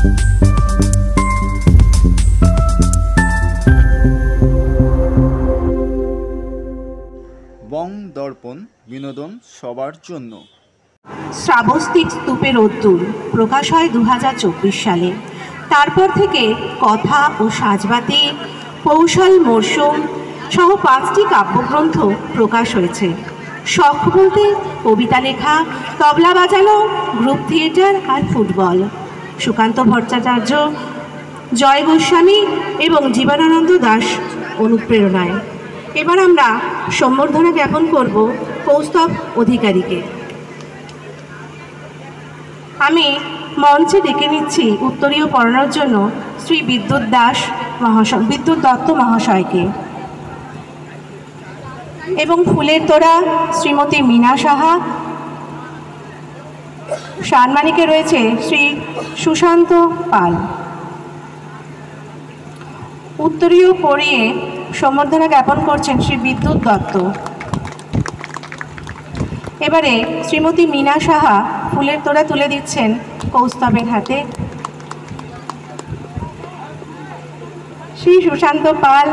বং দর্পণ বিনোদন সবার জন্য। শ্রাবস্তিক স্তূপে রোদ্দুর প্রকাশ হয় 2024 সালে। তারপর থেকে কথা ও সাজবাতি, কৌশল মরশুম সহ 5টি কাব্যগ্রন্থ প্রকাশ হয়েছে। শখ বলতে কবিতা লেখা, তবলা বাজানো, গ্রুপ থিয়েটার আর ফুটবল। সুকান্ত ভট্টাচার্য, জয় গোস্বামী এবং জীবনানন্দ দাশ অনুপ্রেরণায়। এবার আমরা সম্বর্ধনা জ্ঞাপন করব কৌস্তব অধিকারীকে। আমি মঞ্চে ডেকে নিচ্ছি উত্তরীয় পড়ানোর জন্য শ্রী বিদ্যুৎ দত্ত মহাশয়কে এবং ফুলের তোড়া শ্রীমতী মীনা সাহা। সম্মানিকে রয়েছে শ্রী সুশান্ত পাল। উত্তরীয় পড়িয়ে সম্বর্ধনা জ্ঞাপন করছেন শ্রী বিদ্যুৎ দত্ত। এবারে শ্রীমতী মীনা সাহা ফুলের তোড়া তুলে দিচ্ছেন কৌস্তবের হাতে। শ্রী সুশান্ত পাল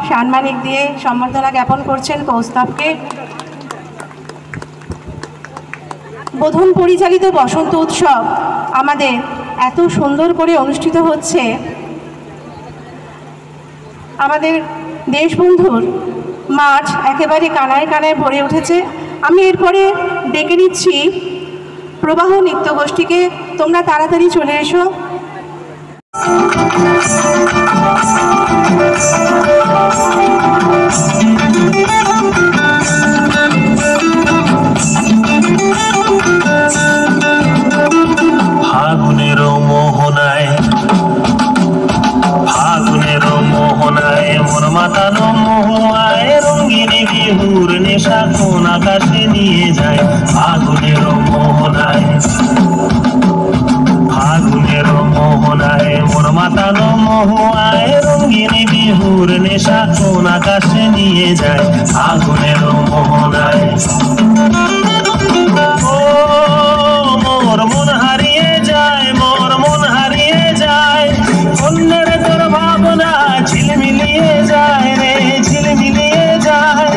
সম্মানিক দিয়ে সম্বর্ধনা জ্ঞাপন করছেন কৌস্তবকে। বোধন পরিচালিত বসন্ত উৎসব আমাদের এত সুন্দর করে অনুষ্ঠিত হচ্ছে। আমাদের দেশবন্ধুর মাঠ একেবারে কানায় কানায় ভরে উঠেছে। আমি এরপরে ডেকে নিচ্ছি প্রবাহ নৃত্যগোষ্ঠীকে। তোমরা তাড়াতাড়ি চলে এসো। ফাগুনের মোহনায় মন মাতানো মহুয়ায় রঙিনী বিহুর নেশা কোন আকাশে নিয়ে যায়। ফাগুনের মোহনায় মন মাতানো মহুয়ায় রঙিনী বিহুর নেশা কোন আকাশে নিয়ে যায়। ফাগুনের মোহনায় মোর মন হারিয়ে যায়, মোর মন হারিয়ে যায়। অন্যের তোর ভাবনা ঝিলমিলিয়ে যায় রে, ঝিলমিলিয়ে যায়।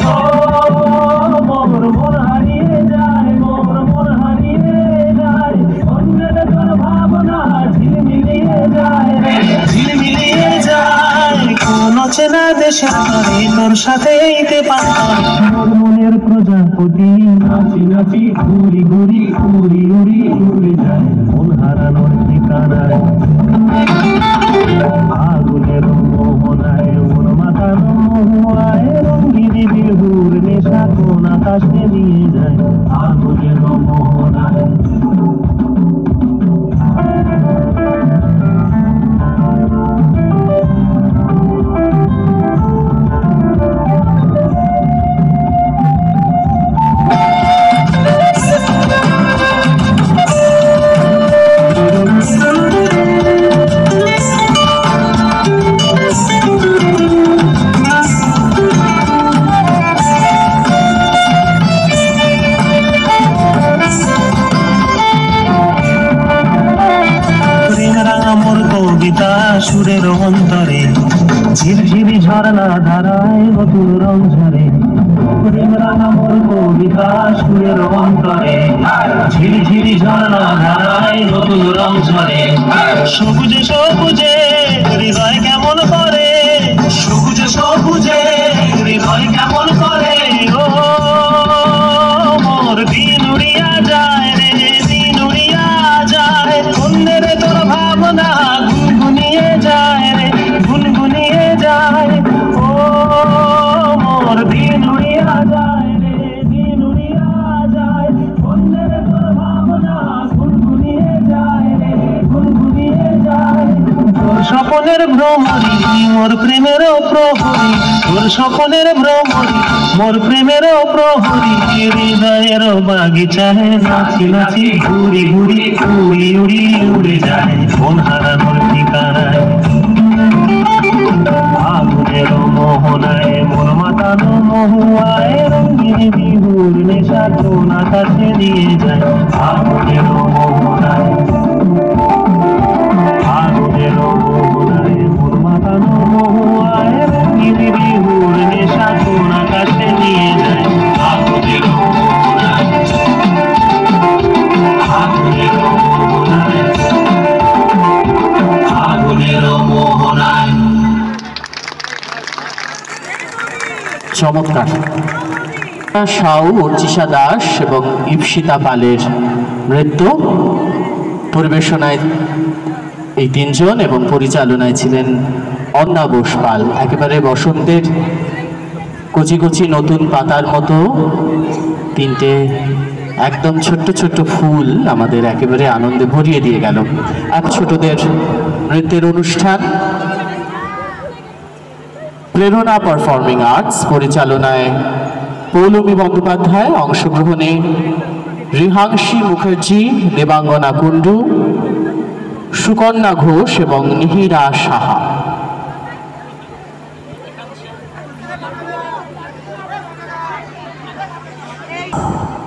মোর মন হারিয়ে যায়, মোর মন হারিয়ে যায়। অন্যের তোর ভাবনা ঝিলমিলিয়ে যায় রে, ঝিলমিলিয়ে যায়। কোন চেনা দেশের তরে তোর সাথে এইতে পারতাম। মনের প্রজাপতি নাচি নাচি ঘুরি ঘুরি উড়ি উড়ি উড়ে যায় মন হারানোর ঠিকানায়। ফাগুনের মোহনায় মন মাতানো মহুয়ায় রঙিনী বিহুর নেশা কোন আকাশে নিয়ে যায়। ফাগুনের মোহনায় সুরের অন্তরে ঝিরঝিরি ঝর্ণা ধারায় নতুন রং ঝরে। প্রেম রাঙা মোর কবিতা সুরের অন্তরে ঝিরঝিরি ঝর্ণা ধারায় নতুন রং ঝরে। সবুজে সবুজে হৃদয় কেমন করে, সবুজে সবুজে হৃদয় কেমন করে। ও মোর দিন উড়িয়া যায় রে, দিন উড়িয়া যায়। অন্যের তোর ভাবনা গুনগুনিয়ে যায় রে, গুনগুনিয়ে যায়। ও মোর দিন উড়িয়া যায় রে, দিন উড়িয়া যায়। অন্যের তোর ভাবনা গুনগুনিয়ে যায় রে, গুনগুনিয়ে যায়। তোর স্বপনের ভ্রমরি মোর প্রেমের প্রহরী, তোর স্বপনের ভ্রমরি মোর প্রেমের প্রহরী। হৃদয়ের বাগিচায় নাচি নাচি ঘুরি ঘুরি উড়ি উড়ি উড়ে যায় মন হারানোর ঠিকানায়। ফাগুনের মোহনায় মন মাতানো মহুয়ায় রঙিনী বিহুর নেশা কোন আকাশে নিয়ে যায়। ফাগুনের মোহনায় চমৎকার। সাউ, অর্চিষা দাস এবং ইপসিতা পালের নৃত্য পরিবেশনায় এই তিনজন এবং পরিচালনায় ছিলেন অন্না বোস পাল। একেবারে বসন্তের কচি কচি নতুন পাতার মতো তিনটে একদম ছোট্ট ছোট্ট ফুল আমাদের একেবারে আনন্দে ভরিয়ে দিয়ে গেল। এক ছোটদের নৃত্যের অনুষ্ঠান প্রেরণা পারফর্মিং আর্টস পরিচালনায় পৌলমী বন্দ্যোপাধ্যায়, অংশগ্রহণে রিহাংশী মুখার্জি, দেবাঙ্গনা কুণ্ডু, সুকন্যা ঘোষ এবং নিহিরা সাহা।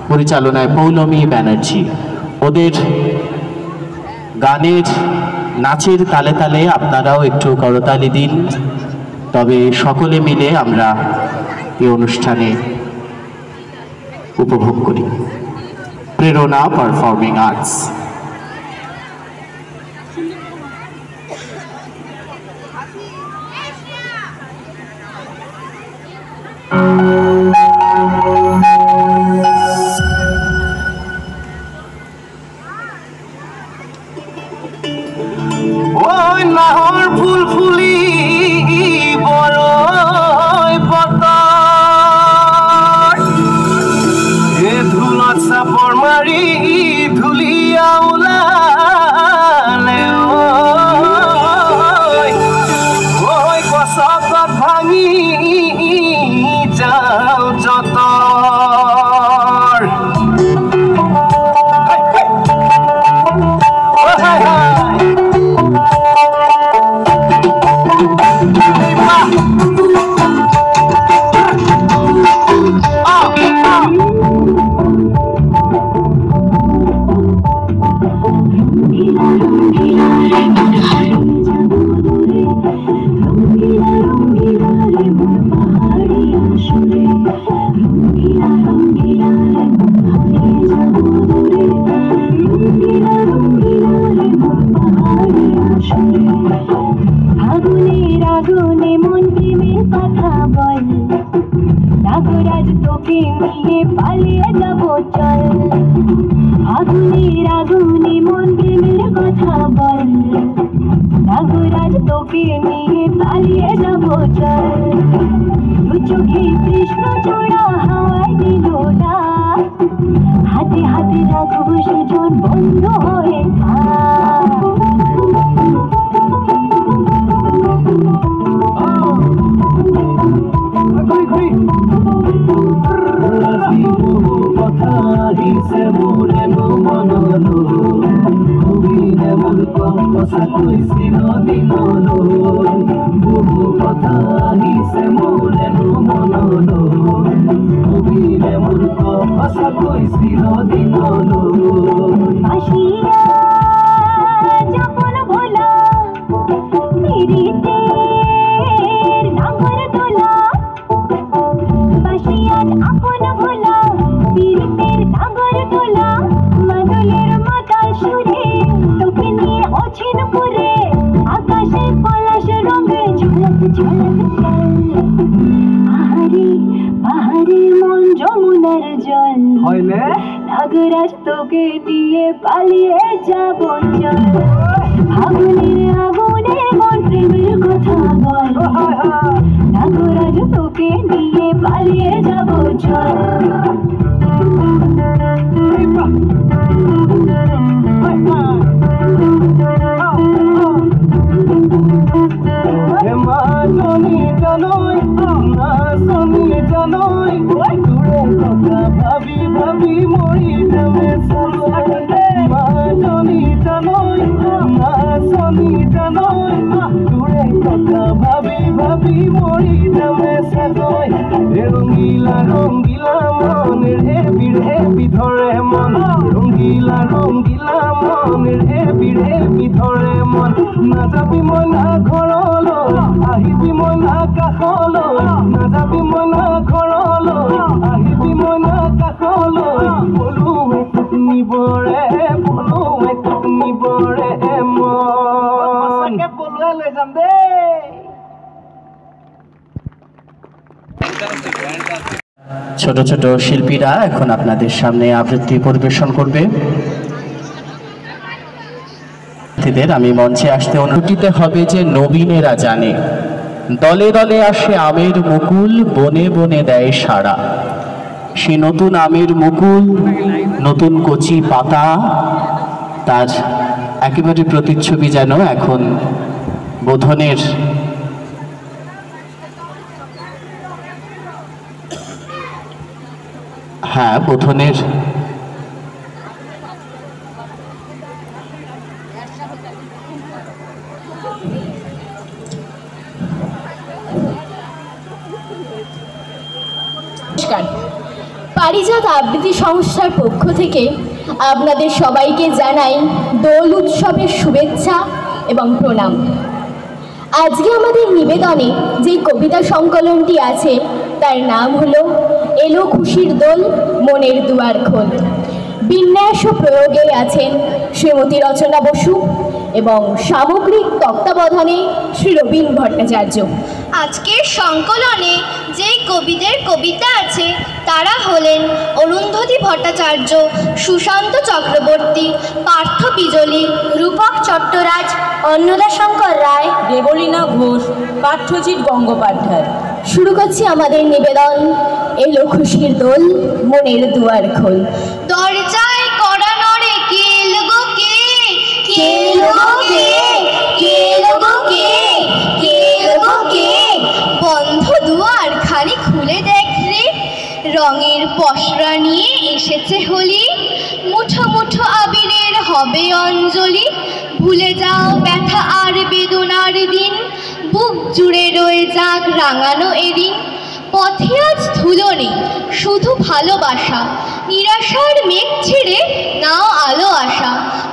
পরিচালনায় পৌলমী ব্যানার্জি। ওদের গানের নাচের তালে তালে আপনারাও একটু করতালি দিন, তবে সকলে মিলে আমরা এই অনুষ্ঠানে উপভোগ করি। প্রেরণা পারফর্মিং আর্টস। ওই নাহর ফুল ফুলি বড়ই পতর, এ ধুলত চাপৰ মাৰি ধুলিয়া ওলালে, ওই গছত ভাঙি যাও যতৰ। আগুনের আগুনে মন প্রেমের কথা বল, নাগরাজ তোকে নিয়ে পালিয়ে যাব চল। আগুনের আগুনে মন প্রেমের কথা বল, নাগরাজ তোকে নিয়ে পালিয়ে যাব চল। দু চোখে কৃষ্ণ চূড়া হাওয়ায় দিল না, হাতে হাতে রাখব সুজন বন্ধ হয়ে কথা হিসে মোরে মনলো, কবিরে মোর কথা কইছিল দিনলো, বহু কথা হিসে মোরে মনলো, কবিরে মোর কথা কইছিল দিনলো। আসিয়া যখন ভোলা পীড়িতের নাগর দোলা, বাসিয়া আপন ভোলা পীড়িতের নাগর দোলা, মাদলের মাতাল সুরে তোকে নিয়ে অছিন পুরে, আকাশে পলাশ রঙে ঝলক ঝলক চল। আহারে পাহাড়ে মন যমুনার জল, নাগরাজ তোকে নিয়ে পালিয়ে যাব চল। আগুনের আগুনে মন প্রেমের কথা বল, নাগরাজ তোকে নিয়ে পালিয়ে যাব চল। জনি জানই না জনি জানই, দূরে কথা ভাবি ভাবি মরি যাবে মা। জনি জানই না জনি জানই, দূরে কথা ভাবি ভাবি মরি যাবে সাজই। রঙ্গিলা রঙ্গিলা মনের হেবির হেবি ধরে মন, রঙ্গিলা রঙ্গিলা মনের হেবির হেবি ধরে মন। নাযাবি মই না ঘৰলৈ, আহিবি মই না কাষলৈ, নাযাবি মই না ঘৰলৈ, আহিবি মই না কাষলৈ। পলুৱে তোক নিবৰে, পলুৱে তোক নিবৰে মন, পলুৱে লৈ যাম দেই। ছোট ছোট শিল্পীরা এখন আপনাদের সামনে আবৃত্তি পরিবেশন করবে। আমি মঞ্চে আসতে অনুমতিতে হবে যে নবীনেরা জানে, দলে দলে আসে আমের মুকুল, বনে বনে দেয় সাড়া। সে নতুন আমের মুকুল, নতুন কচি পাতা, তার একেবারে প্রতিচ্ছবি যেন এখন বোধনের বোধনের পারিজাত আবৃত্তি সংস্থার পক্ষ থেকে আপনাদের সবাইকে জানাই দোল উৎসবের শুভেচ্ছা এবং প্রণাম। আজকে আমাদের নিবেদনে যে কবিতা সংকলনটি আছে তার নাম হলো এলো খুশির দোল মনের দুয়ার খোল। বিন্যাস ও প্রয়োগে আছেন শ্রীমতী রচনা বসু এবং সামগ্রিক তত্ত্বাবধানে শ্রী রবীন ভট্টাচার্য। আজকের সংকলনে যে কবিদের কবিতা আছে তারা হলেন অরুন্ধতী ভট্টাচার্য, সুশান্ত চক্রবর্তী, পার্থ বিজলি, রূপক চট্টরাজ, অন্নদাশঙ্কর রায়, দেবলীনা ঘোষ, পাঠ্যজিৎ গঙ্গোপাধ্যায়। শুরু করছি আমাদের নিবেদন এলো খুশির দোল মনের দুয়ার খোল। দরজায় কড়া নড়ে, কে এলো গো কে, কে এলো গো কে, কে এলো গো কে, কে এলো গো কে, বন্ধ দুয়ার খানি খুলে দেখ রে, রঙের পসরা নিয়ে এসেছে হোলি, মুঠো মুঠো আবিরের হবে অঞ্জলি, ভুলে যাও ব্যথা আর বেদনার দিন, বুক জুড়ে রয়ে যাক রাঙানো এদিন, পথে আজ ধুলো নেই শুধু ভালোবাসা, নিরাশার মেঘ ছেড়ে নাও আলো আসা,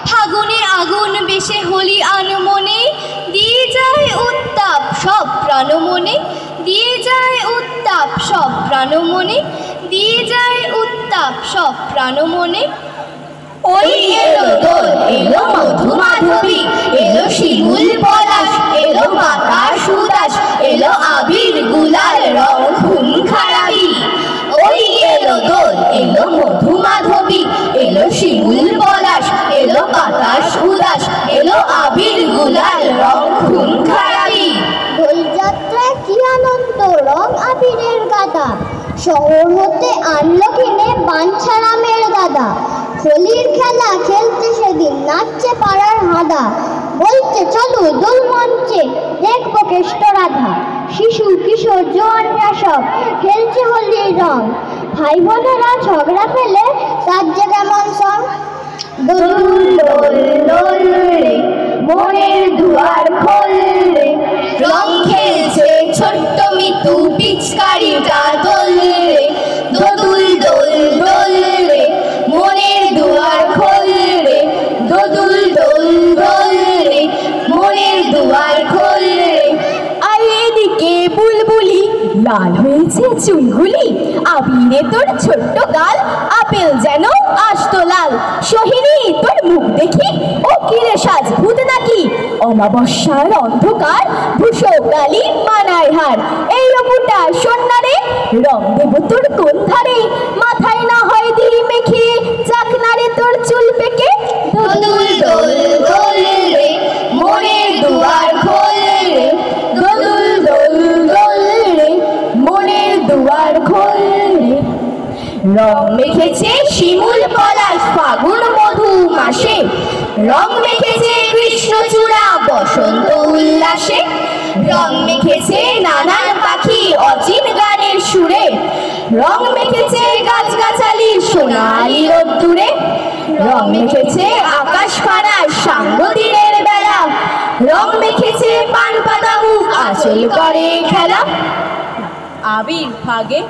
ফাগুনে আগুন বেশে হোলি আনমনে, দিয়ে যায় উত্তাপ সব প্রাণমনে, দিয়ে যায় উত্তাপ সব প্রাণমনে, দিয়ে যায় উত্তাপ সব প্রাণমনে। ওই এলো দোল, এলো মধু মাধবী, এলো শিমুল পলাশ, এলো বাতাস উদাস, এলো আবির গুলাল রং খুন খারাপি। ওই এলো দোল, এলো মধু মাধবী, এলো শিমুল পলাশ, এলো বাতাস উদাস, এলো আবির গুলাল রং খুন খারাপি। দোলযাত্রায় কি আনন্দ, রং আবিরের গাদা, শহর হতে আনলো কিনে বাঞ্ছা রামের দাদা, হোলির খেলা খেলতে সেদিন নাচছে পাড়ার হাদা, বলছে চলো দোল মঞ্চে দেখবো কেষ্ট রাধা, শিশু কিশোর জোয়ানরা সব খেলছে হোলির রং, ভাই বোনেরা ঝগড়া ফেলে সাজছে কেমন সং। দোল দোল দোল রে মনের দুয়ার খোল রে, রং খেলছে ছোট্ট মিতু পিচকারিটা দোল রে, দোদুল দোল দোল রে মনের দুয়ার খোল রে, দোদুল দোল দোল রে মনের দুয়ার খোল রে। আর এদিকে বুলবুলি লাল হয়েছে চুলগুলি, আবিরে তোর ছোট্ট গাল, আপেল যেন আস্ত লাল, সোহিনী তোর মুখ দেখি ও কিরে সাজ ভূত নাকি, অমাবস্যার অন্ধকার ভূষকালি মানায় হার, এই অপুটা সন্ন্যারে রং দেব তোর কোন ধারে, মাথায় না হয় দিই মেখে চাকনারে তোর চুল পেকে, দোদুল দোল দোল রে মনের দুয়ার খোল রে, দোদুল দোল দোল রে মনের দুয়ার খোল রে। রং মেখেছে শিমুল পলাশ ফাগুন মধু মাসে, রং মেখেছে কৃষ্ণচূড়া বসন্ত উল্লাসে, রং মেখেছে নানান পাখি অচিন গানের সুরে, রং মেখেছে গাছগাছালি সোনালি রোদ্দুরে, রং মেখেছে আকাশ খানা সাঙ্গ দিনের বেলা, রং মেখেছে পান পাতা মুখ আঁচল করে খেলা। আবির ফাগে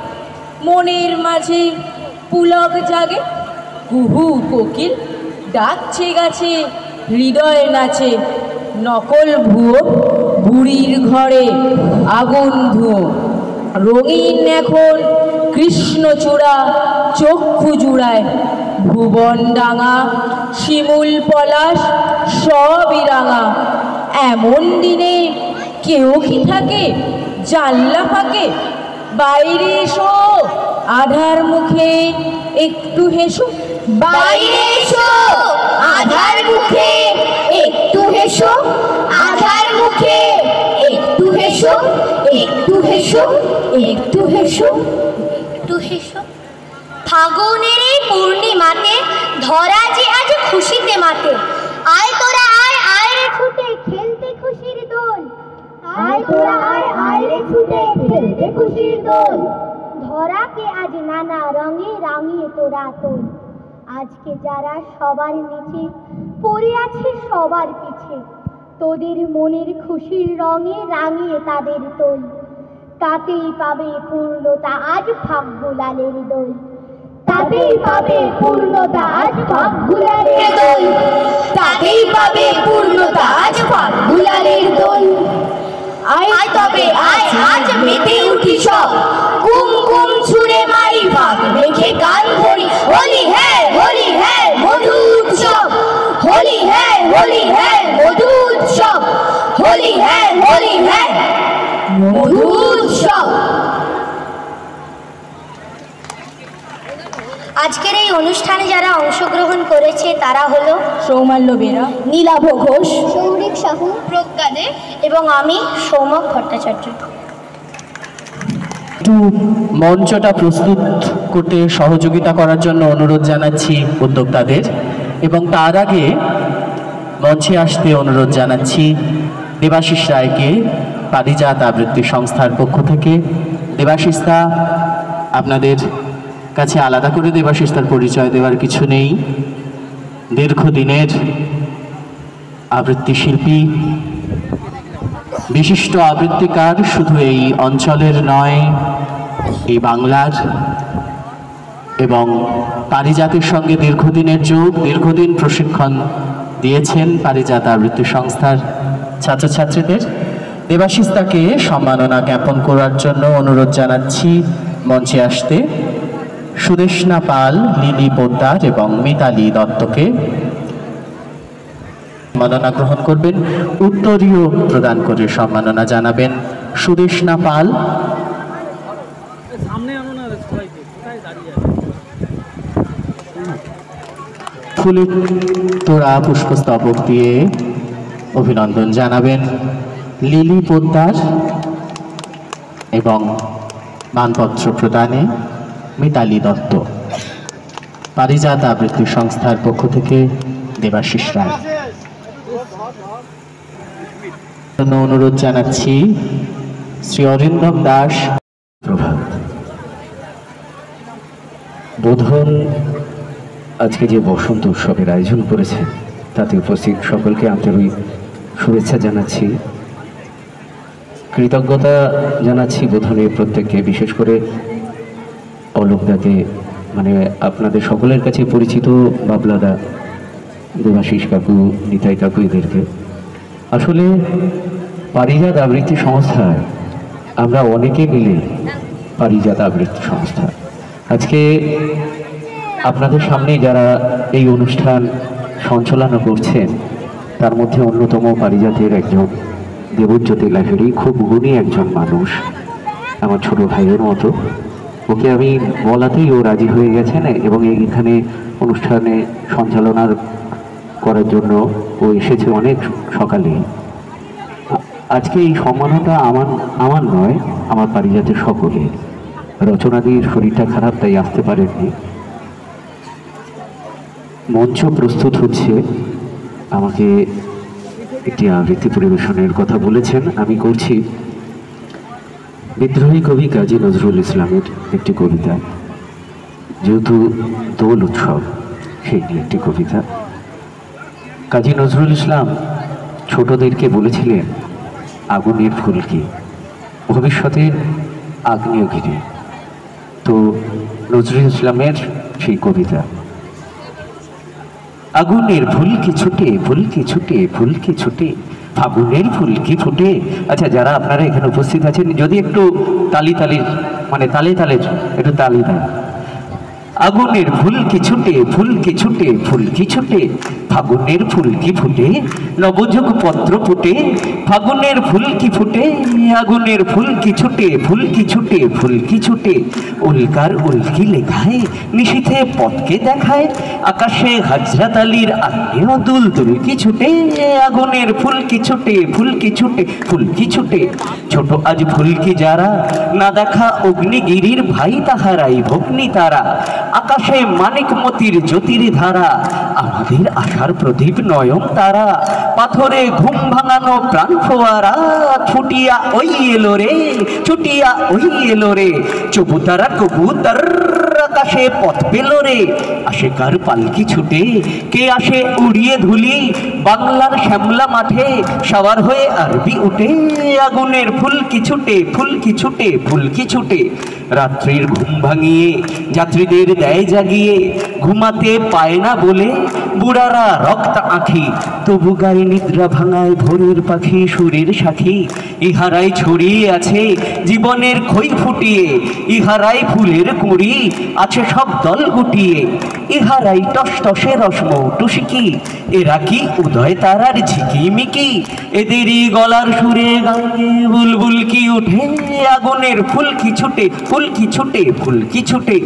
মনের মাঝে পুলক জাগে, কুহু কোকিল ডাকছে গাছে হৃদয় নাচে, নকল ভুয়ো বুড়ির ঘরে আগুন ধুয়ো, রঙিন এখন কৃষ্ণচূড়া চক্ষু জুড়ায়, ভুবন ডাঙা শিমুল পলাশ সবই রাঙা, এমন দিনে কেউ কি থাকে জানলা ফাঁকে, বাইরে এসো, আধার মুখে একটু হেসো। বাইরে এসো, আধার মুখে একটু হেসো, আধার মুখে একটু হেসো, একটু হেসো, একটু হেসো, একটু হেসো। ফাগুনের এই পূর্ণিমাতে ধরা যে আজ খুশিতে মাতে, আয় তোরা আয় আয় রে ছুটে খেলতে খুশির দোল, আয় তোরা আয় আয় রে ছুটে খেলতে খুশির দোল। ধরাকে আজ নানা রঙে রাঙিয়ে তোরা তোল, আজকে যারা সবার নিচে পড়ে আছে সবার পিছে, তোদের মনের খুশির রঙে রাঙিয়ে তাদের তোল। তাতেই পাবে পূর্ণতা আজ ভাগ্যলালের দোল, তাতেই পাবে পূর্ণতা আজ ভাগ্যলালের দোল, তাতেই পাবে পূর্ণতা আজ ফাগুলালের দোল। আয় তবে আয় আজ মেতে উঠি সব, কুমকুম ছুঁড়ে মারি ভাগ মেখে গান ধরি, হোলি হ্যাঁ মধু উৎসব, হোলি হ্যাঁ মধু উৎসব, হোলি হ্যাঁ মধু উৎসব। আজকের এই অনুষ্ঠানে যারা অংশগ্রহণ করেছে তারা হলো সৌমাল্য বেরা, নীলাভ ঘোষ, সৌরিক সাহু, প্রজ্ঞা দে এবং আমি সৌমক ভট্টাচার্য। একটু মঞ্চটা প্রস্তুত করতে সহযোগিতা করার জন্য অনুরোধ জানাচ্ছি উদ্যোক্তাদের, এবং তার আগে মঞ্চে আসতে অনুরোধ জানাচ্ছি দেবাশিস রায়কে পারিজাত আবৃত্তি সংস্থার পক্ষ থেকে। দেবাশিস দা, আপনাদের কাছে আলাদা করে দেবাশিস দার পরিচয় দেওয়ার কিছু নেই। দীর্ঘদিনের আবৃত্তি শিল্পী, বিশিষ্ট আবৃত্তিকার, শুধু এই অঞ্চলের নয় এই বাংলার, এবং পারিজাতের সঙ্গে দীর্ঘদিনের যোগ, দীর্ঘদিন প্রশিক্ষণ দিয়েছেন পারিজাত আবৃত্তি সংস্থার ছাত্রছাত্রীদের। দেবাশিস দাকে সম্মাননা জ্ঞাপন করার জন্য অনুরোধ জানাচ্ছি মঞ্চে আসতে সুদেষ্ণা পাল, লিলি পোদ্দার এবং মিতালি দত্তকে। সম্মাননা গ্রহণ করবেন, উত্তরীয় প্রদান করে সম্মাননা জানাবেন সুদেষ্ণা পাল। ফুলের তোড়া পুষ্পস্তবক দিয়ে অভিনন্দন জানাবেন লিলি পোদ্দার, এবং মানপত্র প্রদানে মিতালি দত্ত। পারিজাত আবৃত্তি সংস্থার পক্ষ থেকে দেবাশিস রায়। অনুরোধ জানাচ্ছি শ্রী অরিন্দম দাস। প্রভাত। বোধন আজকে যে বসন্ত উৎসবের আয়োজন করেছে তাতে উপস্থিত সকলকে আন্তরিক শুভেচ্ছা জানাচ্ছি, কৃতজ্ঞতা জানাচ্ছি বোধনের প্রত্যেককে, বিশেষ করে অলোকদাকে, মানে আপনাদের সকলের কাছে পরিচিত বাবলাদা, দেবাশিস কাকু, নিতাই কাকু, এদেরকে। আসলে পারিজাত আবৃত্তি সংস্থায় আমরা অনেকে মিলে পারিজাত আবৃত্তি সংস্থা, আজকে আপনাদের সামনে যারা এই অনুষ্ঠান সঞ্চালনা করছেন তার মধ্যে অন্যতম পারিজাতের একজন দেবজ্যোতি লাহিড়ী, খুব গুণী একজন মানুষ, আমার ছোট ভাইয়ের মতো। ওকে আমি বলাতেই ও রাজি হয়ে গেছেন এবং এইখানে অনুষ্ঠানে সঞ্চালনা করার জন্য ও এসেছে অনেক সকালে। আজকে এই সম্মানটা আমার নয়, আমার পারিজাতের সকলে। রচনাদির শরীরটা খারাপ, তাই আসতে পারেননি। মঞ্চ প্রস্তুত হচ্ছে, আমাকে একটি আবৃত্তি পরিবেশনের কথা বলেছেন, আমি করছি। বিদ্রোহী কবি কাজী নজরুল ইসলামের একটি কবিতা, যেহেতু দোল উৎসব সেই নিয়ে একটি কবিতা। কাজী নজরুল ইসলাম ছোটদেরকে বলেছিলেন আগুনের ফুলকি, ভবিষ্যতের আগ্নেয়গিরি। তো নজরুল ইসলামের সেই কবিতা, আগুনের ফুলকি ছুটে ফুলকি ছুটে ফুলকি ছুটে, ফাগুনের ফুলকি ফুটে। আচ্ছা, যারা আপনারা এখানে উপস্থিত আছেন যদি একটু তালে একটু তালি দেন। আগুনের ফুলকি ছুটে ফুলকি ছুটে ফুলকি ছুটে, ফাগুনের ফুলকি ফুটে, নবযুগ পত্র ফুটে, ফাগুনের ফুল কি ফুটে, আগুনের ফুল কি ছুটে, ফুল কি ছুটে, ফুল কি ছুটে, উল্কার উল্কি লেখায় নিশীথে পথকে দেখায়, আকাশে হযরত আলীর আগ্নেয় দুল দুল কি ছুটে, আগুনের ফুল কি ছুটে, ফুল কি ছুটে, ফুল কি ছুটে। ছোট আজ ফুল কি যারা, না দেখা অগ্নিগিরির ভাই তাহারাই ভগ্নি তারা, আকাশে মানিক মতির জ্যোতির ধারা, আমাদের আশার প্রদীপ নয়ন তারা, পাথরে ঘুম ভাঙানো প্রাণ ফোয়ারা, ছুটিয়া ওই এলো রে, ছুটিয়া ওই এলো রে, চবুতারা কবুতর আকাশে পথ পেল রে, আসে কার পালকি ছুটে, কে আসে উড়িয়ে ধুলি, বাংলার শ্যামলা মাঠে সবার হয়ে আরবি উঠে, আগুনের ফুল কি ছুটে, ফুল কি ছুটে, ফুল কি ছুটে। রাত্রির ঘুম ভাঙিয়ে যাত্রীদের দেয় জাগিয়ে, ঘুমাতে পায় না বলে বুড়ারা রক্ত আঁখি, তবু গায়ে নিদ্রা ভাঙায় ভোরের পাখি সুরের সাথী, ইহারাই ছড়িয়ে আছে জীবনের খই ফুটিয়ে, ইহারাই ফুলের কুঁড়ি আছে সব দল গুটিয়ে, ইহারাই টসটসে রসমৌ টুসিকি, এরা কি উদয় তারার ঝিকিমিকি, এদেরই গলার সুরে গাঙ্গে বুলবুল কি উঠে, আগুনের ফুল কি ছুটে, ফুল কি ছুটে, ফুল কি ছুটে।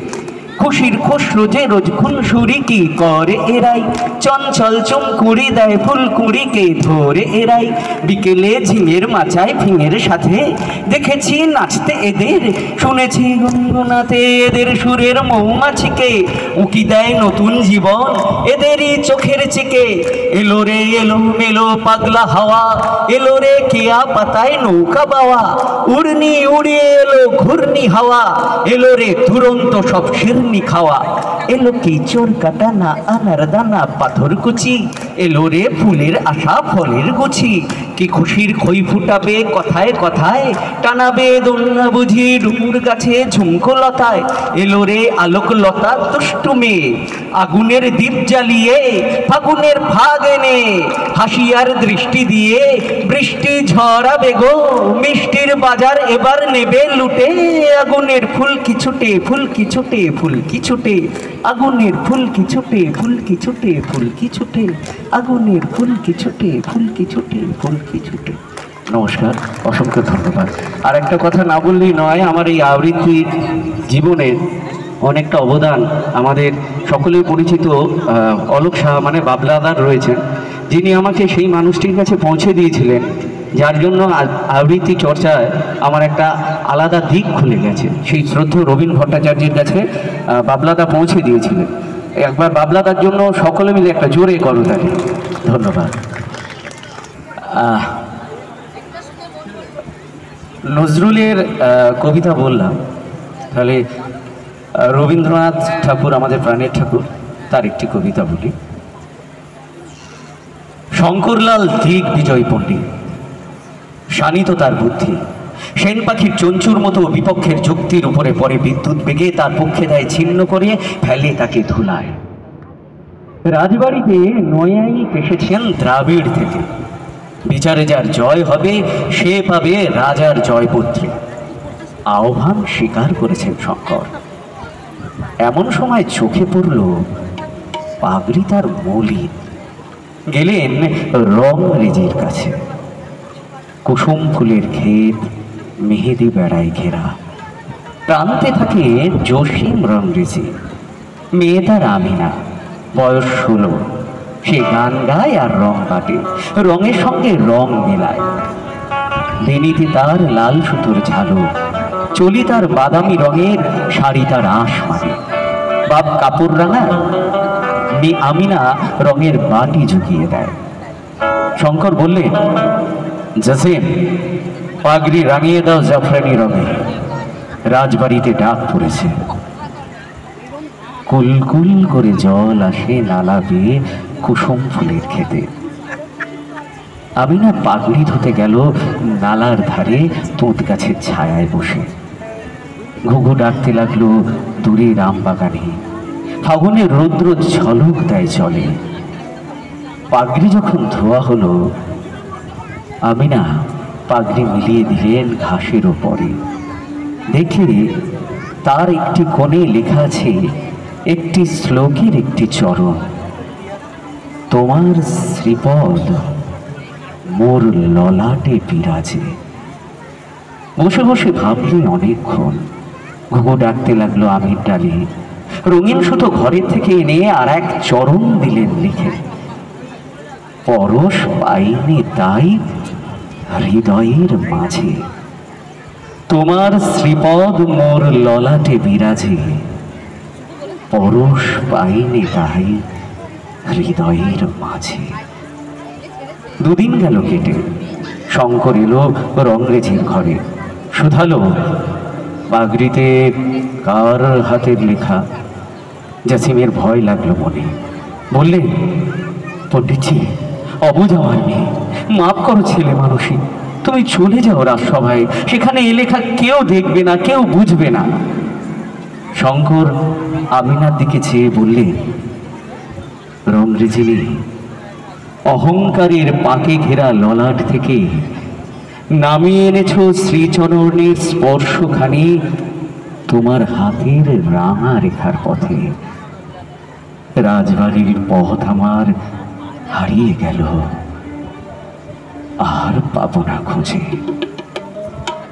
খুশির খসরু যে রোজ খুনসুরি কি করে এরাই, চঞ্চল চুমকুড়ি দেয় ফুল কুড়িকে ধরে এরাই, বিকেলে ঝিঙের মাচায় ফিঙের সাথে দেখেছি নাচতে এদের, শুনেছি গুনগুনাতে এদের সুরের মৌমাছিকে, উকি দেয় নতুন জীবন এদেরই চোখের চিকে, এলো রে এলো মেলো পাগলা হাওয়া, এলো রে কেয়া পাতায় নৌকা বাওয়া, উড়নি উড়িয়ে এলো ঘূর্ণি হাওয়া, এলো রে দুরন্ত সব শিরনি খাওয়া, এলো কি চোর কাটা না আনার দানা পাথর কুচি, এলো রে ফুলের আশা ফলের গুছি, কি খুশির খই ফুটাবে কথায় কথায়, টানাবে দোলনা বুঝি ডুমুর গাছে ঝুমকো লতায়, এলো রে আলোক লতা দুষ্টু মেয়ে, আগুনের দীপ জ্বালিয়ে ফাগুনের ফাগ এনে, হাসিয়ার দৃষ্টি দিয়ে বৃষ্টি ঝরাবে গো, মিষ্টির বাজার এবার নেবে লুটে, আগুনের ফুল কি ছুটে, ফুল কি ছুটে, ফুল কি ছুটে, আগুনের ফুল কি ছুটে, ফুল কি ছুটে, ফুল কি ছুটে, আগুনের ফুল কি ছুটে, ফুল কি ছুটে, ফুল কি ছুটে। নমস্কার, অসংখ্য ধন্যবাদ। আর একটা কথা না বললেই নয়, আমার এই আবৃত্তির জীবনের অনেকটা অবদান আমাদের সকলের পরিচিত অলোক সাহা মানে বাবলাদার রয়েছেন, যিনি আমাকে সেই মানুষটির কাছে পৌঁছে দিয়েছিলেন, যার জন্য আবৃত্তি চর্চায় আমার একটা আলাদা দিক খুলে গেছে। সেই শ্রদ্ধেয় রবীন ভট্টাচার্যের কাছে বাবলাদা পৌঁছে দিয়েছিলেন। একবার বাবলাদার জন্য সকলে মিলে একটা জোরে করতালি। ধন্যবাদ। নজরুলের কবিতা বললাম, তাহলে রবীন্দ্রনাথ ঠাকুর আমাদের প্রাণের ঠাকুর, তার একটি কবিতা বলি। শঙ্করলাল দিক বিজয় পণ্ডিত, শানিত তার বুদ্ধি, সেন পাখির চঞ্চুর মতো বিপক্ষের যুক্তির উপরে পরে বিদ্যুৎ বেগে তার পক্ষে দেয় ছিন্ন করে ফেলে তাকে ধুলায়। রাজবাড়িতে নয়ায়িক এসেছেন দ্রাবিড় থেকে, বিচারে যার জয় হবে সে পাবে রাজার জয়পত্রী, আহ্বান স্বীকার করেছেন শঙ্কর। এমন সময় চোখে পড়ল পাগড়ি তার মলিন, গেলেন রংরেজির কাছে। কুসুম ফুলের ক্ষেত মেহেদি বেড়ায় ঘেরা, প্রান্তে থাকে জসিম রংরেজি, মেয়ে তার আমিনা, বয়স 16। সে গান গায় আর রং কাটে, রঙের সঙ্গে রং মেলায়। বেনিতে তার লাল সুতোর ঝালক, চলি তার বাদামি রঙের শাড়ি তার আঁশ মারে। বাপ কাপড় রাঙা, আমিনা রঙের বাটি ঝুঁকিয়ে দেয়। শঙ্কর বললেন, জসিম, পাগড়ি রাঙিয়ে দাও জাফরানি রঙে, রাজবাড়িতে ডাক পড়েছে। কুলকুল করে জল আসে নালা বেয়ে কুসুম ফুলের খেতে। আমিনা পাগড়ি ধুতে গেল নালার ধারে তুঁত গাছের ছায়ায় বসে। ঘুঘু ডাকতে লাগলো দূরে রামবাগানে, ফাগুনের রৌদ্র ঝলক দেয় জলে। পাগড়ি যখন ধোয়া হলো, আমিনা পাগড়ি মিলিয়ে দিলেন ঘাসের ওপরে। দেখে তার একটি কোণে লেখা আছে একটি শ্লোকের একটি চরণ, তোমার শ্রীপদ মোর ললাটে বিরাজে। বসে বসে ভাবলি অনেকক্ষণ। ঘুঘু ডাকতে লাগলো আমের ডালে। রঙিন সুতো ঘরের থেকে এনে আর এক চরণ দিলেন লিখে, পরশ পাইনি তাই হৃদয়ের মাঝে, তোমার শ্রীপদ মোর ললাটে বিরাজে, পরশ পাইনি তাই হৃদয়ের মাঝে। দুদিন গেল কেটে। শঙ্কর এলো রংরেজির ঘরে। শুধালো, পাগড়িতে কার হাতের লেখা? জাসিমের ভয় লাগলো মনে। বললে, পণ্ডিতজি, অবুঝ আমার মেয়ে, মাফ করো ছেলে মানুষই, তুমি চলে যাও রাজসভায়, সেখানে এ লেখা কেউ দেখবে না, কেউ বুঝবে না। শঙ্কর আমিনার দিকে চেয়ে বললে, রংরেজিনী, অহংকারের পাকে ঘেরা ললাট থেকে নামিয়ে এনেছ শ্রীচরণের স্পর্শখানি তোমার হাতের রাঙা রেখার পথে। রাজবাড়ির পথ আমার হারিয়ে গেল, আর পাবো না খুঁজে।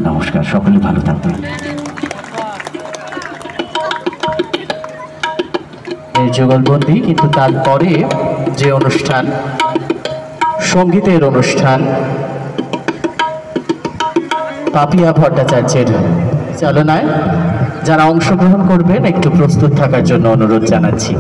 নমস্কার, সকলে ভালো থাকবেন। এই যুগলবন্দি, কিন্তু তারপরে যে অনুষ্ঠান, সঙ্গীতের অনুষ্ঠান, পাপিয়া ভট্টাচার্যের চালনায় যারা অংশগ্রহণ করবেন একটু প্রস্তুত থাকার জন্য অনুরোধ জানাচ্ছি।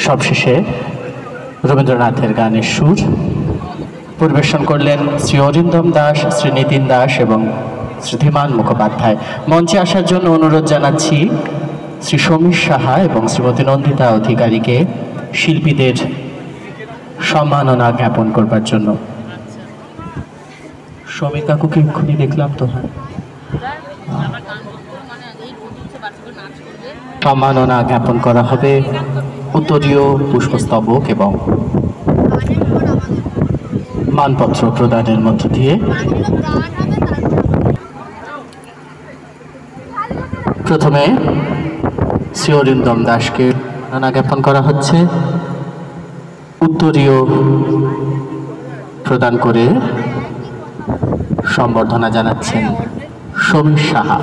সবশেষে রবীন্দ্রনাথের গানের সুর পরিবেশন করলেন শ্রী অরিন্দম দাস, শ্রী নিতিন দাস এবং শ্রী ধীমান মুখোপাধ্যায়। মঞ্চে আসার জন্য অনুরোধ জানাচ্ছি শ্রী সমীর সাহা এবং শ্রীমতী নন্দিতা অধিকারীকে শিল্পীদের সম্মাননা জ্ঞাপন করবার জন্য। সমীর কাকুকে এক্ষুনি দেখলাম তো। হ্যাঁ, সম্মাননা জ্ঞাপন করা হবে উত্তরীয় পুষ্পস্তবক এবং মানপত্র প্রদানের মধ্য দিয়ে। প্রথমে শ্রী অরিন্দম দাসকে সম্মাননা জ্ঞাপন করা হচ্ছে। উত্তরীয় প্রদান করে সম্বর্ধনা জানাচ্ছেন সমীর সাহা।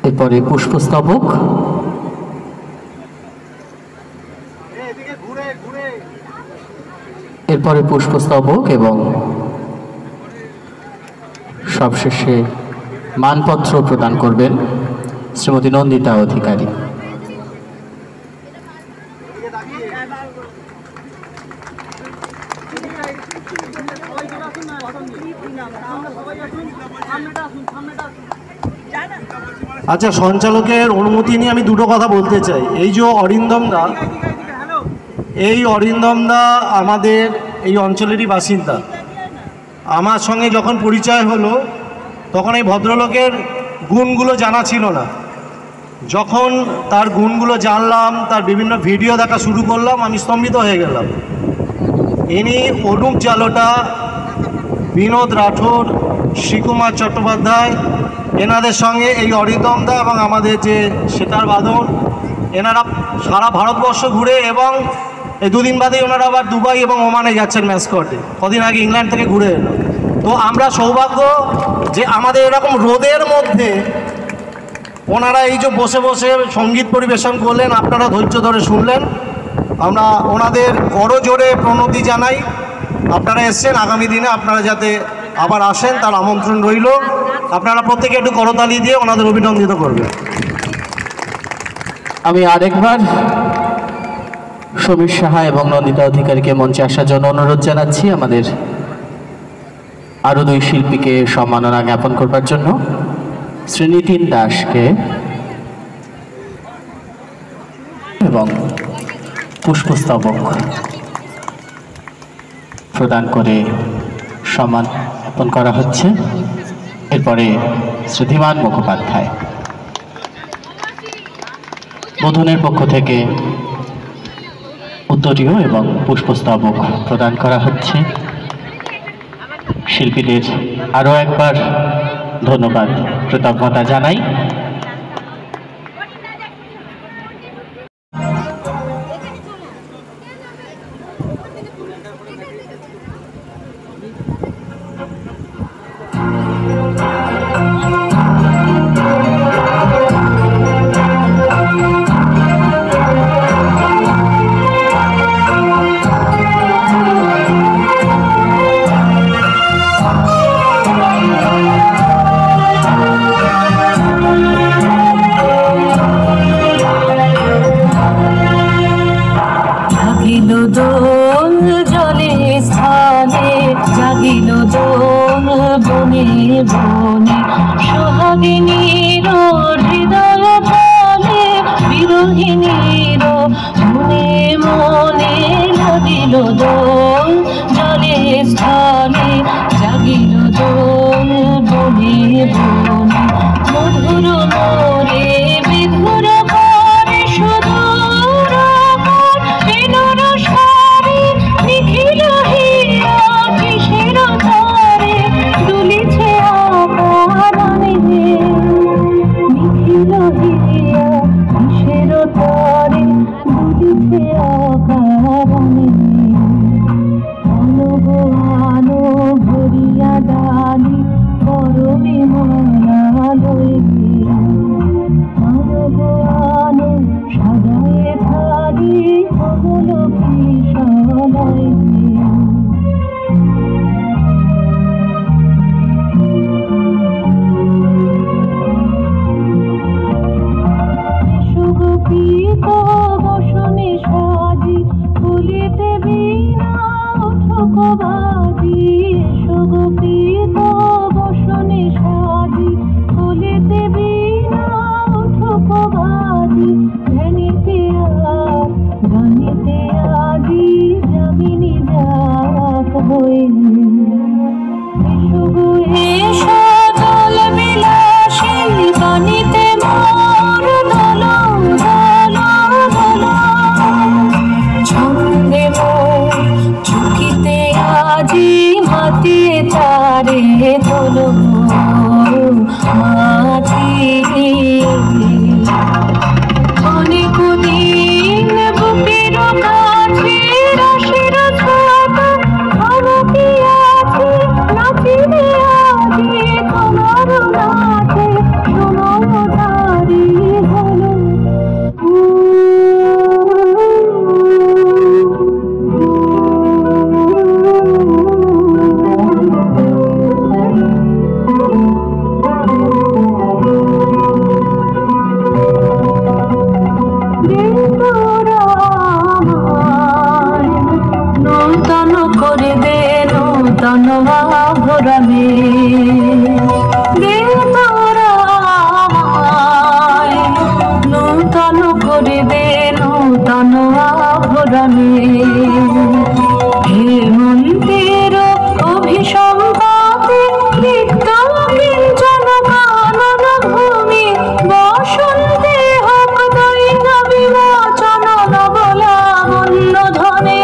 এরপরে পুষ্পস্তবক, এরপরে পুষ্পস্তবক এবং সবশেষে মানপত্র প্রদান করবেন শ্রীমতী নন্দিতা অধিকারী। আচ্ছা, সঞ্চালকের অনুমতি নিয়ে আমি দুটো কথা বলতে চাই। এই যে অরিন্দম দা, এই অরিন্দম দা আমাদের এই অঞ্চলেরই বাসিন্দা। আমার সঙ্গে যখন পরিচয় হলো তখন এই ভদ্রলোকের গুণগুলো জানা ছিল না। যখন তার গুণগুলো জানলাম, তার বিভিন্ন ভিডিও দেখা শুরু করলাম, আমি স্তম্ভিত হয়ে গেলাম। ইনি অনুপ জালোটা, বিনোদ রাঠোর, শ্রীকুমার চট্টোপাধ্যায়, এনাদের সঙ্গে এই অরিন্দম দা এবং আমাদের যে সেতার বাদন এনারা সারা ভারতবর্ষ ঘুরে এবং এই দুদিন বাদেই ওনারা আবার দুবাই এবং ওমানে যাচ্ছেন ম্যাচ করতে, কদিন আগে ইংল্যান্ড থেকে ঘুরে এলো। তো আমরা সৌভাগ্য যে আমাদের এরকম রোদের মধ্যে ওনারা এই যে বসে বসে সঙ্গীত পরিবেশন করলেন, আপনারা ধৈর্য ধরে শুনলেন। আমরা ওনাদের করজোড়ে প্রণতি জানাই। আপনারা এসছেন, আগামী দিনে আপনারা যাতে আবার আসেন তার আমন্ত্রণ রইল। আপনারা প্রত্যেকে একটু করতালি দিয়ে ওনাদের অভিনন্দিত করবেন। আমি আরেকবার সমীর সাহা এবং নন্দিতা অধিকারীকে মঞ্চে আসার জন্য অনুরোধ জানাচ্ছি, আমাদের আরও 2 শিল্পীকে সম্মাননা জ্ঞাপন করবার জন্য। শ্রী নিতিন দাসকে এবং পুষ্পস্তবক প্রদান করে সম্মান জ্ঞাপন করা হচ্ছে। এরপরে শ্রীধীমান মুখোপাধ্যায় বধূনের পক্ষ থেকে উত্তরীয় এবং পুষ্পস্তবক প্রদান করা হচ্ছে। শিল্পীদের আরও একবার ধন্যবাদ, কৃতজ্ঞতা জানাই। সোহাগিনীর হৃদয় ফলে বিরোহিনীর মনে মনে লাগিল দোল জলে স্থলে জাগিল দোল বনে বনে মধুর মোরে বিধুর করে সুদূর বিনুর সারি নিখিল হিয়া কিসের ধারে দুলিছে আকারানে নিখিল হিয়া কিসের ধারে দুলিছে আকারানে অনুবানো ভরিয়া ডালি করবে মালালয়ে অনুবানো সাজায়ে থালি কমল ভীষণয়ে সুগোপিত বসনে সাজি ফুলিতে বীণা উঠক বাজি সুগোপিত বসনে সাজি ফুলিতে বীণা উঠক বাজি ধ্যানিতে আর গানিতে আজি যামিনী যাক হয়ে সুগো এসো জল বিলাসী বাণীতে মোর দল দল দল ছন্দে মোর চুকিতে আজি মাতিয়ে তারে দল মাটি অনেক দিন বুকের কাছে রাশের ছাতা ধরতি আছে নাচিবে আজি তোমার নাচে শোনো তারি হলো নূতন করে দে নূতন আভরণে দে তোরা নূতন করে দে নূতন আভরণে হেমন্তের অভিসম্পাতে লিপ্ত কিঞ্চন কানন ভূমি বসন্তে হোক দৈন বিমোচন নবলাবণ্য ধনে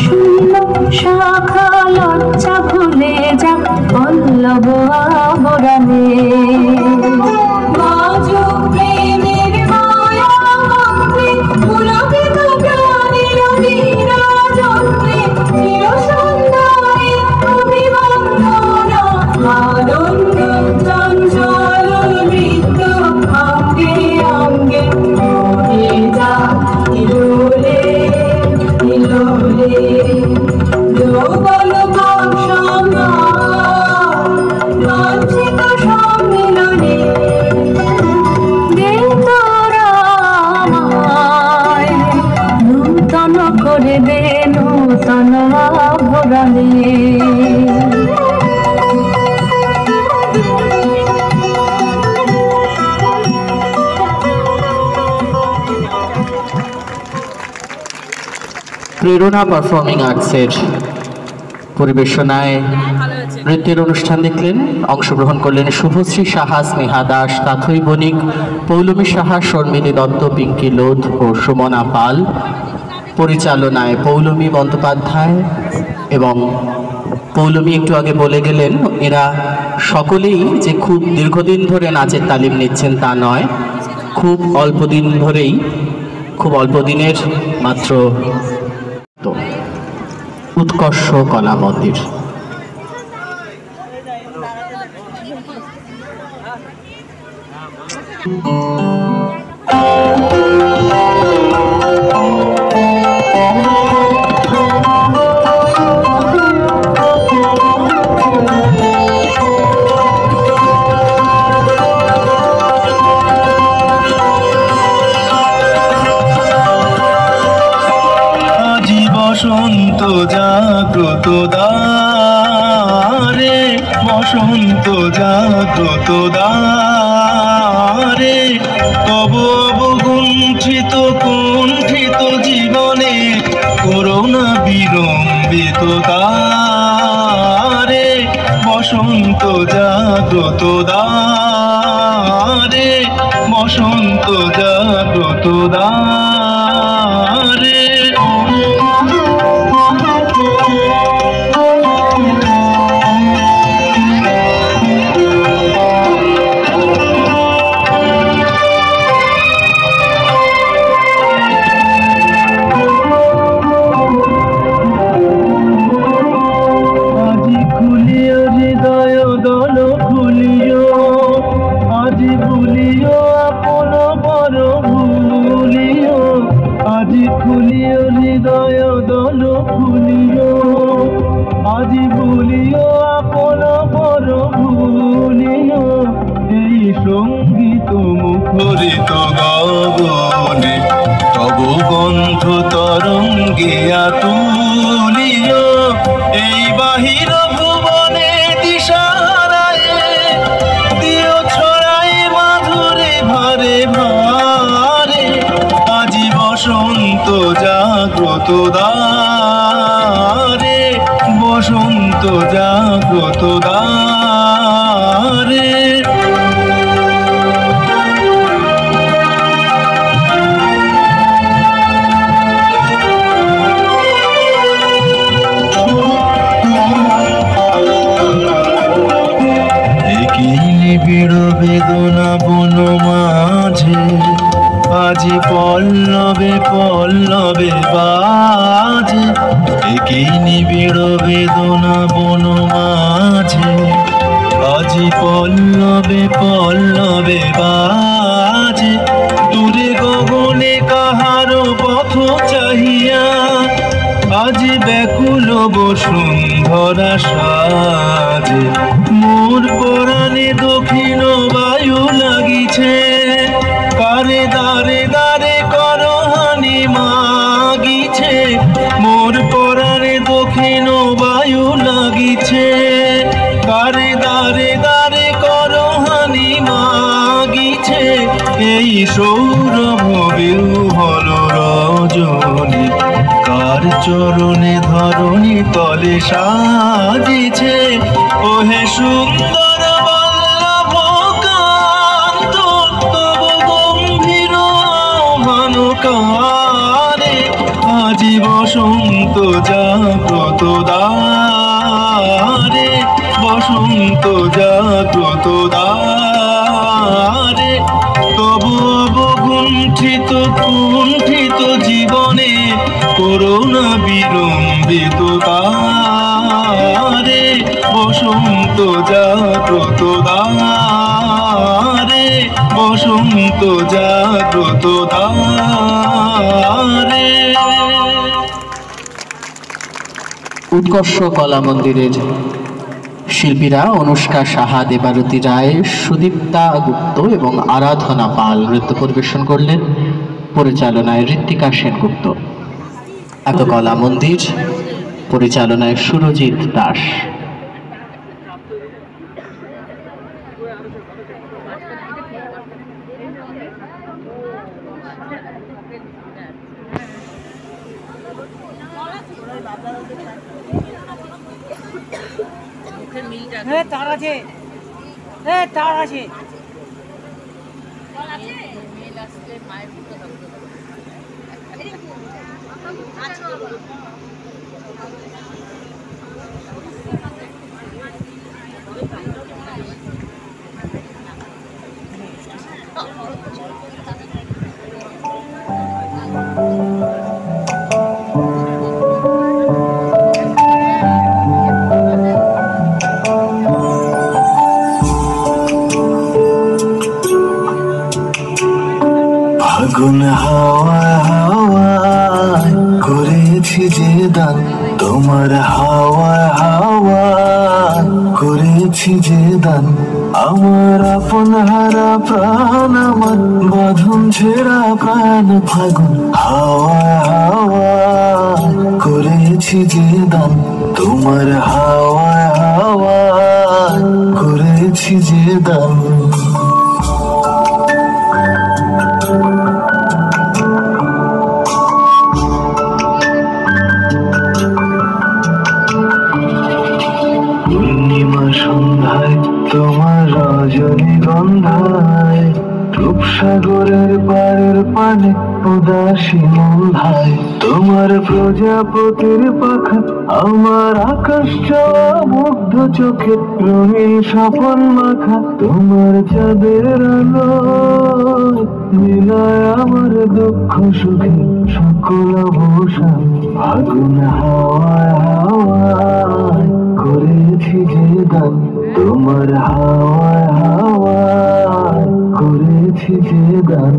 শূন্য শাখা লজ্জা ভুলে যাক পল্লব আবরণে প্রেমের মায়া ভরে দে নূতন আভরণে। প্রেরণা পারফর্মিং আর্টসের পরিবেশনায় নৃত্যের অনুষ্ঠান দেখলেন, অংশগ্রহণ করলেন শুভশ্রী সাহা, স্নেহা দাস, তাথই বণিক, পৌলমী সাহা, শর্মিলী দত্ত, পিঙ্কি লোধ ও সুমনা পাল। পরিচালনায় পৌলমী বন্দ্যোপাধ্যায় এবং পৌলমী একটু আগে বলে গেলেন এরা সকলেই যে খুব দীর্ঘদিন ধরে নাচের তালিম নিচ্ছেন তা নয়, খুব অল্প দিনের মাত্র উৎকর্ষ কলা মন্দির। বসন্ত জাগ্রত দ্বারে, বসন্ত জাগ্রত দ্বারে, তব অবগুণ্ঠিত কুণ্ঠিত জীবনে করোনা বিলম্বিত দ্বারে, বসন্ত জাগ্রত দ্বারে, বসন্ত জাগ্রত দ্বারে। আজি ভুলিও আপন পর ভুলিও, এই সঙ্গীত মুখরিত গগনে তব গন্ধ তরঙ্গিয়া তুলিও, এই বাহির ভুবনে দিশারায় দিও ছড়াই মাধুরী ভারে ভারে। আজি বসন্ত জাগ্রত দ্বারে, বসন্ত জাগ্রত দ্বারে। একই নিবিড় বেদনা বন মাঝে, আজি পল্লবে পল্লবে বাজে, একই নিবিড় বেদনা বন মাঝে, আজি পল্লবে পল্লবে বাজে। দূরে গগনে কাহারো পথ চাহিয়া, আজি ব্যাকুল বসুন্ধরা সাজে, মোর পরাণে দক্ষিণ বায়ু লাগিছে, কারে দারে দারে করহানি মাগিছে, মোর পরাণে দক্ষিণ বায়ু লাগিছে, কারে দারে দারে করহানি মাগিছে। এই সৌরভ বিহ্বল রজনী কার চরণে ধরণী তলে সাজিছে, ওহে সুন্দর বল্লভ কান্ত তব গম্ভীর আহ্বানকারে। আজি বসন্ত জাগ্রত দ্বারে, বসন্ত জাগ্রত দ্বারে, তব অবগুণ্ঠিত কুণ্ঠিত জীবনে করোনা বিলম্বিত দ্বারে, বসন্ত জাগ্রত দ্বারে, বসন্ত জাগ্রত দ্বারে। উৎকর্ষ কলা মন্দিরের শিল্পীরা অনুষ্কা সাহা, দেবারতী রায়, সুদীপ্তা গুপ্ত এবং আরাধনা পাল নৃত্য পরিবেশন করলেন, পরিচালনায় ঋত্বিকা সেনগুপ্ত। এত কলা মন্দির, পরিচালনায় সুরজিৎ দাস। তার আছে, তার আছে। ফাগুন হাওয়া হাওয়ায় করেছি যে দান, তোমার হাওয়া হাওয়া করেছি যে দান। আমার আপন হারা প্রাণ, আমার বাঁধন ছেঁড়া প্রাণ। ফাগুন হাওয়া হাওয়া করেছি যে দান, তোমার হাওয়া হাওয়া করেছি যে দান। পূর্ণিমা সন্ধ্যায় তোমার রজনীগন্ধায়, রূপসাগরের পাড়ের পানে উদাসী মন্ধায়। তোমার প্রজাপতির পাখা, আমার আকাশ চাওয়া মুগ্ধ চোখে রঙিন স্বপন মাখা। তোমার চাঁদের আলো মিলায় আমার দুঃখ সুখে সকল অবসান। ফাগুন হাওয়ায় হাওয়ায় করেছি যে দান, তোমার হাওয়ায় হাওয়ায় করেছি যে দান।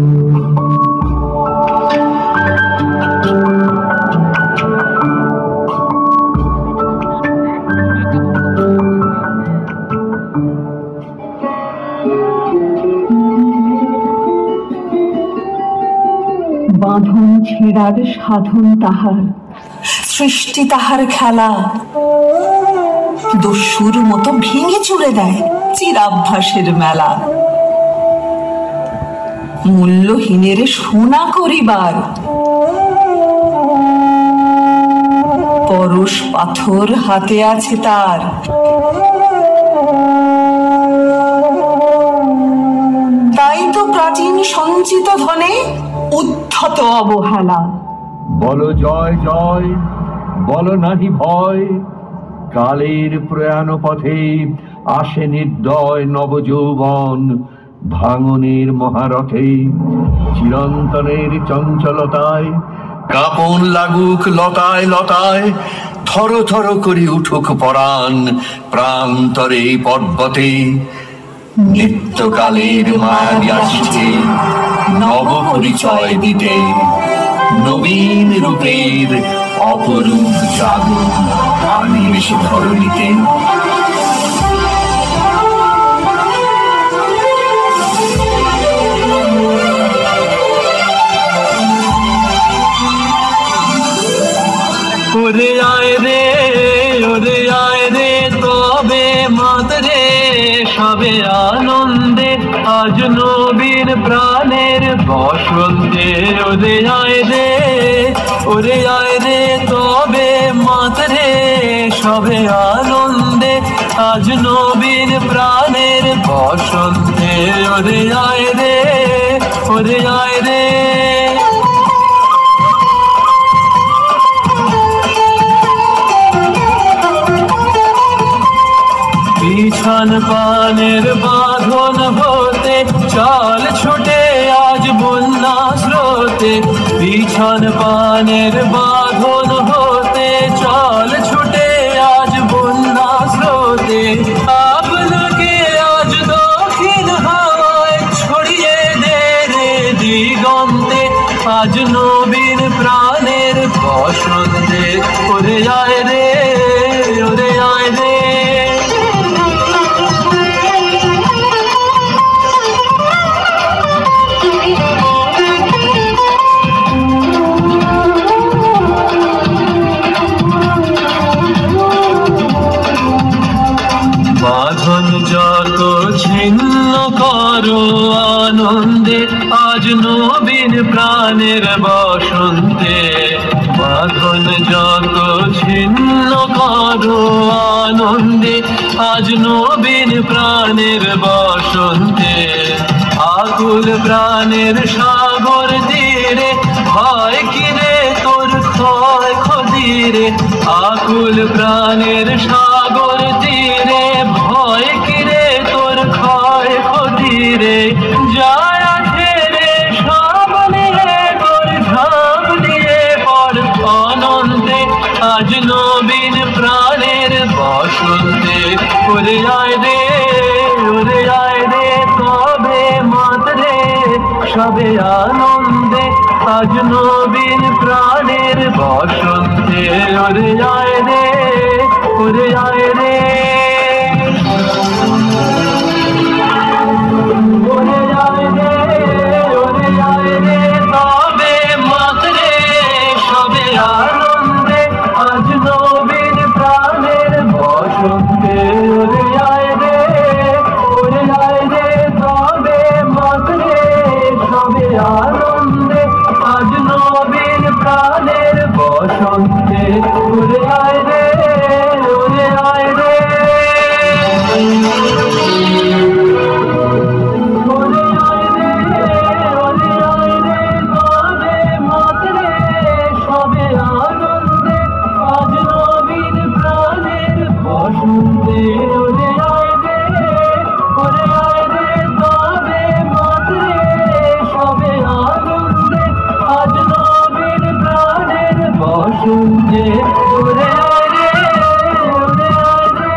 বাঁধন ছেঁড়ার সাধন তাহার, সৃষ্টি তাহার খেলা। দস্যুর মতো ভেঙে চুরে দেয় চিরাভ্যাসের মেলা। মূল্যহীনের সোনা করিবার, পরশ পাথর হাতে আছে তার। তাই তো প্রাচীন সঞ্চিত ধনে উদ্ধত অবহেলা। বলো জয় জয়, বলো নাহি ভয়। কালের প্রয়াণ পথে আসে নির্দয় নবযৌবন। ভাঙনের মহারথে চিরন্তনের চঞ্চলতায় কাঁপন লাগুক লতায় লতায়। থর থর করে উঠুক পরাণ প্রান্তরে পর্বতে। নিত্যকালের মায়াবী আসছে নব পরিচয় দিতে। নবীন রূপের অপরূপ জাদু আনিবেশে ধরণীতে। ওরে আয় রে, ওরে আয় রে তবে মাতরে সবে আনন্দে আজ নবীন প্রাণের বসন্তে। ওরে আয় রে, ওরে আয় রে তবে মাতরে সবে আনন্দে আজ নবীন প্রাণের বসন্তে। ওরে আয় রে, ওরে আয় রে। বিছান পানের বাঁধন হতে চল ছুটে আজ বন্যা স্রোতে। বিছান পানের বাঁধন হতে চল ছুটে আজ বন্যা স্রোতে। আপনাকে আজ দক্ষিণ হাওয়ায় ছড়িয়ে দে রে দিগন্তে আজ নবীন প্রাণের বসন্তে। ওরে আয় রে, ওরে আয় রে। বাঁধন যত ছিন্ন করো আনন্দে, আজ নবীন প্রাণের বসন্তে। আকুল প্রাণের সাগর তীরে ভয় কিরে তোর ক্ষয় ক্ষতিরে। আকুল প্রাণের সাগর তীরে ভয় কিরে তোর ক্ষয় ক্ষতিরে। যায় আছে রে সব নিয়ে তোর ঝাঁপ দিয়ে পর অনন্তে, আজ নবীন প্রাণের বসন্তে। ওরে আয় রে ওরে আয় রে তবে মাতরে সবে আনন্দে, আজ নবীন প্রাণের বসন্তে। ওরে আয় রে ওরে আয় রে ওরে আয় রে ওরে আয় রে তবে মাতরে সবে আনন্দে, আজ নবীন প্রাণের বসন্তে। ওরে আয় রে ওরে আয় রে তবে মাতরে সবে আনন্দে, আজ নবীন প্রাণের বসন্তে। ওরে আয় রে ওরে আয় রে ওরে আয় রে ওরে আয় রে তবে মাতরে সবে আনন্দে, আজ নবীন প্রাণের বসন্তে। ওরে আয় রে ওরে আয় রে তবে মাতরে সবে আনন্দে, আজ নবীন প্রাণের বসন্তে। ওরে আয় রে ওরে আয় রে।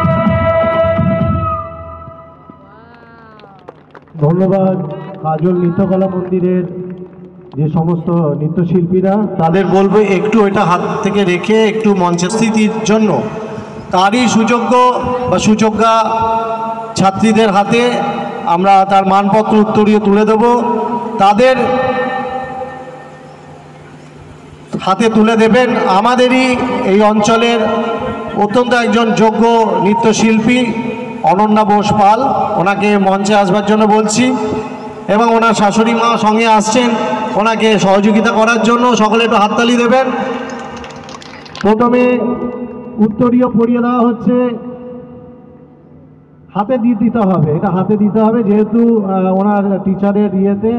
ধন্যবাদ কাজল নৃত্যকলা মন্দিরের যে সমস্ত নৃত্যশিল্পীরা, তাদের বলবো একটু এটা হাত থেকে রেখে একটু মঞ্চের স্থিতির জন্য তারই সুযোগ্য বা সুযোগ্যা ছাত্রীদের হাতে আমরা তার মানপত্র উত্তরীয় তুলে দেব। তাদের হাতে তুলে দেবেন আমাদেরই এই অঞ্চলের অত্যন্ত একজন যোগ্য নৃত্যশিল্পী অনন্যা বোস পাল। ওনাকে মঞ্চে আসবার জন্য বলছি এবং ওনার শাশুড়ি মা সঙ্গে আসছেন ওনাকে সহযোগিতা করার জন্য। সকলে একটু হাততালি দেবেন। প্রথমে উত্তরীয় পরিয়ে দেওয়া হচ্ছে, হাতে দিতে হবে, এটা হাতে দিতে হবে যেহেতু ওনার টিচারের ইয়েতে।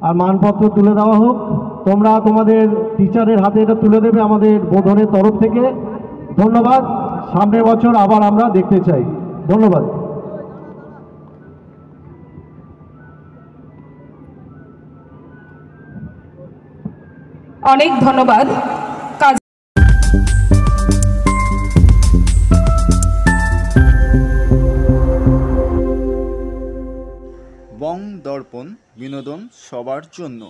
আর মানপত্র তুলে দেওয়া হোক। তোমরা তোমাদের টিচারের হাতে এটা তুলে দেবে আমাদের বোধনের তরফ থেকে। ধন্যবাদ। সামনের বছর আবার আমরা দেখতে চাই। ধন্যবাদ। অনেক ধন্যবাদ। বং দর্পণ বিনোদন সবার জন্য।